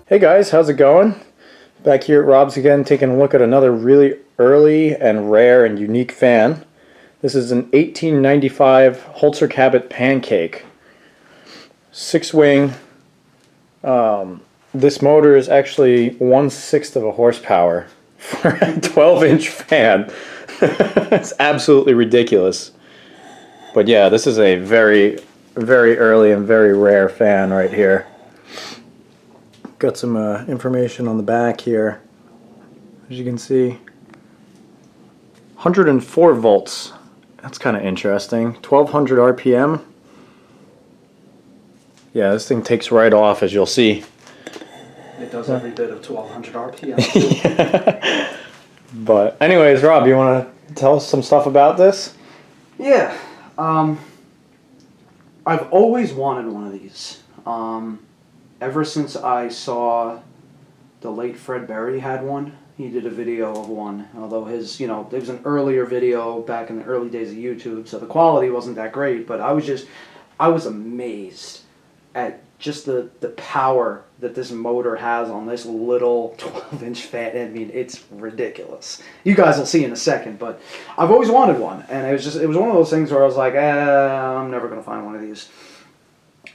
Hey guys, how's it going? Back here at Rob's again, taking a look at another really early and rare and unique fan. This is an 1895 Holtzer Cabot pancake. 6-wing. This motor is actually 1/6 of a horsepower for a 12-inch fan. It's absolutely ridiculous. But yeah, this is a very, very early and very rare fan right here. Got some information on the back here. As you can see, 104 volts. That's kind of interesting. 1200 RPM. Yeah, this thing takes right off, as you'll see. It does every bit of 1200 RPM. Yeah. But anyways, Rob, you want to tell us some stuff about this? Yeah. I've always wanted one of these. Ever since I saw the late Fred Berry had one. He did a video of one, although his, it was an earlier video back in the early days of YouTube, so the quality wasn't that great, but I was amazed at just the power that this motor has on this little 12-inch fan. I mean, it's ridiculous. You guys will see in a second, but I've always wanted one, and it was one of those things where I was like, I'm never going to find one of these.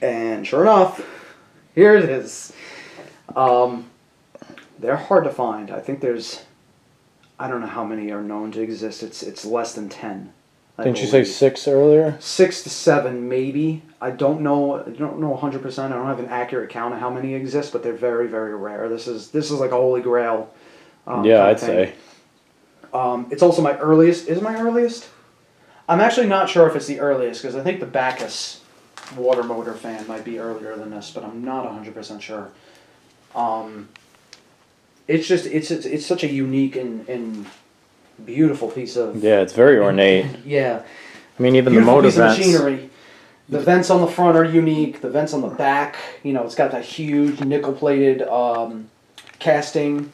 And sure enough, here it is. They're hard to find. I think I don't know how many are known to exist. It's less than 10. Didn't you say 6 earlier? 6 to 7 maybe. I don't know 100%. I don't have an accurate count of how many exist, but they're very, very rare. This is like a holy grail. Yeah, I'd say. It's also my earliest. Is it my earliest? I'm actually not sure if it's the earliest, because I think the Bacchus water motor fan might be earlier than this, but I'm not 100% sure. It's such a unique and beautiful piece of... Yeah, it's very ornate. Yeah. I mean, even beautiful the motor piece of vents. machinery. The vents on the front are unique. The vents on the back, it's got that huge nickel-plated casting.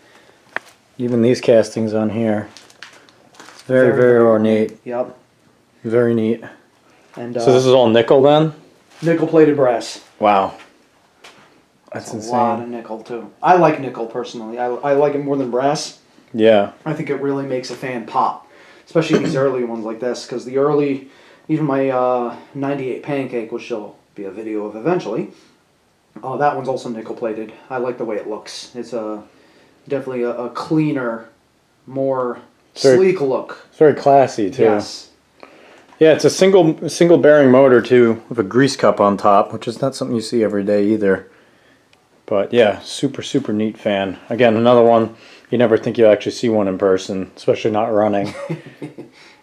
Even these castings on here. It's very, very ornate. Yep. Very neat. And so this is all nickel then? Nickel-plated brass. Wow. That's insane. insane. A lot of nickel, too. I like nickel, personally. I like it more than brass. Yeah. I think it really makes a fan pop. Especially these early ones like this. Because the early... Even my 98 pancake, which there'll be a video of eventually, that one's also nickel-plated. I like the way it looks. It's definitely a cleaner, more sleek look. It's very classy, too. Yes. Yeah, it's a single bearing motor, too, with a grease cup on top, which is not something you see every day either. But yeah, super, super neat fan. Again, another one, you never think you'll actually see one in person, especially not running.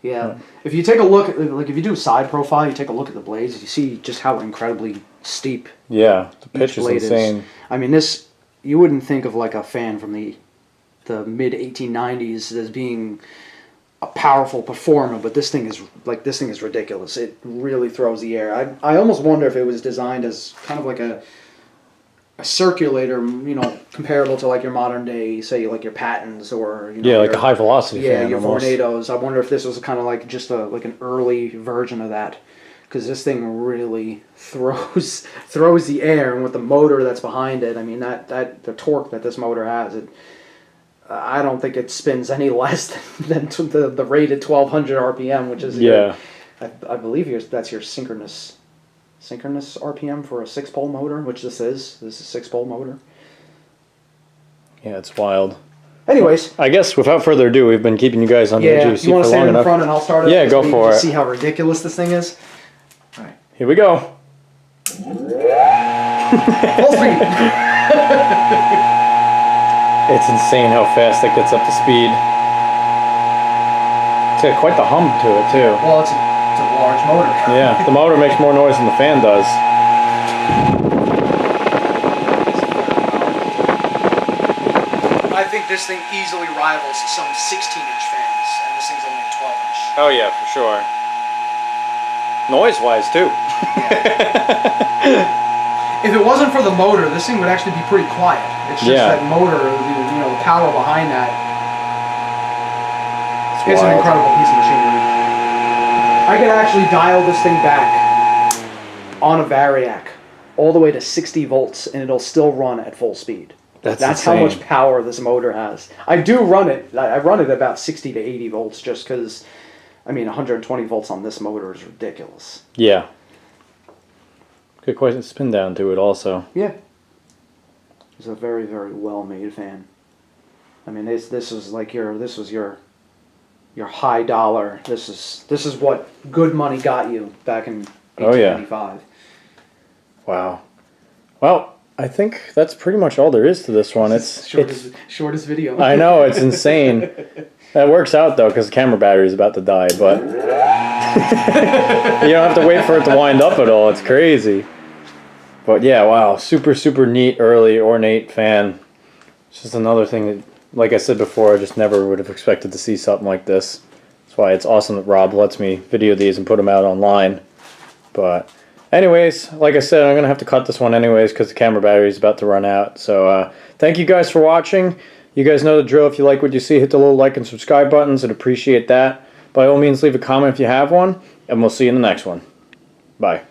Yeah. If you take a look, if you do a side profile, you take a look at the blades, you see just how incredibly steep. Yeah, the pitch is insane. I mean, this, you wouldn't think of like a fan from the mid-1890s as being a powerful performer, but this thing is ridiculous. It really throws the air. I almost wonder if it was designed as kind of like a circulator, comparable to like your modern day, say like your Pattons or yeah, like a high velocity fan. Yeah, your almost. Vornados. I wonder if this was kind of like just like an early version of that, because this thing really throws the air, and with the motor that's behind it, I mean that the torque that this motor has, I don't think it spins any less than the rated 1200 RPM, which is I believe that's your synchronous RPM for a 6-pole motor, which this is. This is a 6-pole motor. Yeah, it's wild. Anyways. I guess without further ado, we've been keeping you guys on the edge of your seat for long enough. You want to stand in front and I'll start it? Yeah, go for it. See how ridiculous this thing is? All right. Here we go. Full speed. It's insane how fast it gets up to speed. It's got quite the hum to it, too. Well, it's a large motor. Yeah, the motor makes more noise than the fan does. I think this thing easily rivals some 16-inch fans, and this thing's only a 12-inch. Oh yeah, for sure. Noise-wise, too. If it wasn't for the motor, this thing would actually be pretty quiet. It's just that motor, the power behind that. It's an incredible piece of machinery. I could actually dial this thing back on a variac all the way to 60 volts, and it'll still run at full speed. That's how much power this motor has. I do run it. I run it about 60 to 80 volts just because, I mean, 120 volts on this motor is ridiculous. Yeah. Good question. Spin down to it also. Yeah. It's a very, very well-made fan. I mean, this was like your high dollar. This is what good money got you back in 1895. Wow. Well, I think that's pretty much all there is to this one. It's shortest video. I know, it's insane. That works out though, because the camera battery is about to die, but you don't have to wait for it to wind up at all. It's crazy. But yeah, wow, super, super neat, early, ornate fan. It's just another thing that, like I said before, I just never would have expected to see something like this. That's why it's awesome that Rob lets me video these and put them out online. But anyways, like I said, I'm going to have to cut this one anyways because the camera battery is about to run out. So thank you guys for watching. You guys know the drill. If you like what you see, hit the little like and subscribe buttons. I'd appreciate that. By all means, leave a comment if you have one, and we'll see you in the next one. Bye.